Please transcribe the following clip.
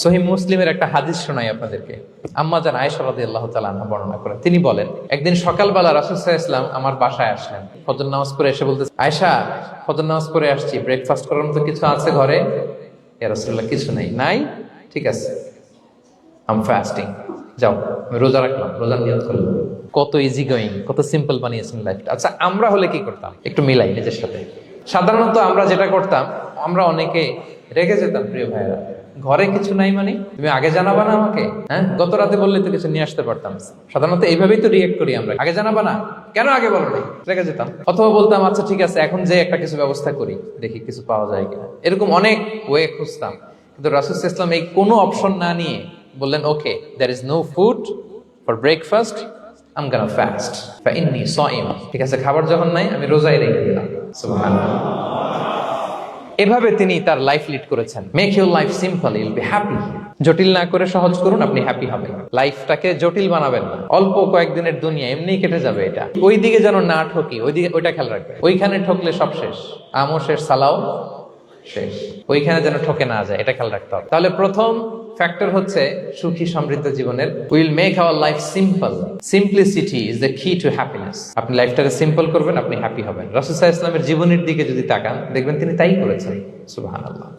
সহিহ মুসলিমের একটা হাদিস শোনাই আপনাদেরকে। আম্মা জান আয়েশা রাদিয়াল্লাহু তাআলা আনহা বর্ণনা করেন। তিনি বলেন, একদিন সকালবেলা রাসূল সাল্লাল্লাহু আলাইহি ওয়াসাল্লাম আমার বাসায় আসলেন। ফজর নামাজ পড়ে এসে বলতে, আয়েশা ফজর নামাজ পড়ে আসছি, ব্রেকফাস্ট করার মতো কিছু আছে ঘরে? ইয়া রাসূলুল্লাহ, কিছু নাই। নাই? ঠিক আছে, আম ফাস্টিং, যাও আমি রোজা রাখলাম, রোজার নিয়ত করলাম। কত ইজি গোয়িং, কত সিম্পল বানিয়েছেন লাইফটা। আচ্ছা, আমরা হলে কি করতাম? একটু মিলাই নিজের সাথে। সাধারণত আমরা যেটা করতাম, আমরা অনেকে রেগে যেতাম। প্রিয় ভাইরা, ঘরে কিছু নাই মানে তুমি আগে জানাবা না আমাকে? হ্যাঁ, গত রাতে বললে তো কিছু নিয়ে আসতে পারতাম। সাধারণত এইভাবেই তো রিয়েক্ট করি আমরা, আগে জানাবা না কেন, আগে বলো না, রেগে যেতাম। অথবা বলতাম, আচ্ছা ঠিক আছে, এখন যে একটা কিছু ব্যবস্থা করি, দেখি কিছু পাওয়া যায় কিনা। এরকম অনেক ওয়ে খুঁজতাম। কিন্তু রাসূল সাল্লাল্লাহু আলাইহি ওয়াসাল্লাম এই কোনো অপশন না নিয়ে বললেন, okay, there is no food for breakfast, I'm gonna fast ফাইন্নী সাইম। ঠিক আছে, খাবার যখন নাই, আমি রোজাই রেখে দিলাম। সুবহানাল্লাহ। এভাবে তিনি তার লাইফ লিড করেছেন। Make your life simple, you'll be happy. জটিল না করে সহজ করুন, আপনি হ্যাপি হবেন। লাইফটাকে জটিল বানাবেন না। অল্প কয়েকদিনের দুনিয়া, এমনিই কেটে যাবে এটা। ওই দিকে যেন না ঠকি, ওইটা খেয়াল রাখবেন। ওইখানে ঠকলে সব শেষ, আমও শেষ, সালাও শেষ। ওইখানে যেন ঠকে না যায়, এটা খেয়াল রাখতে হবে। তাহলে প্রথম ফ্যাক্টর হচ্ছে সুখী সমৃদ্ধ জীবনের। Will make our life simple. Simplicity is the কি টু হ্যাপিনেস। আপনি লাইফটাকে সিম্পল করবেন, আপনি হ্যাপি হবেন। রাসূল সাল্লাল্লাহু আলাইহি ওয়াসাল্লামের জীবনের দিকে যদি তাকান, দেখবেন তিনি তাই করেছেন। সুবহানাল্লাহ।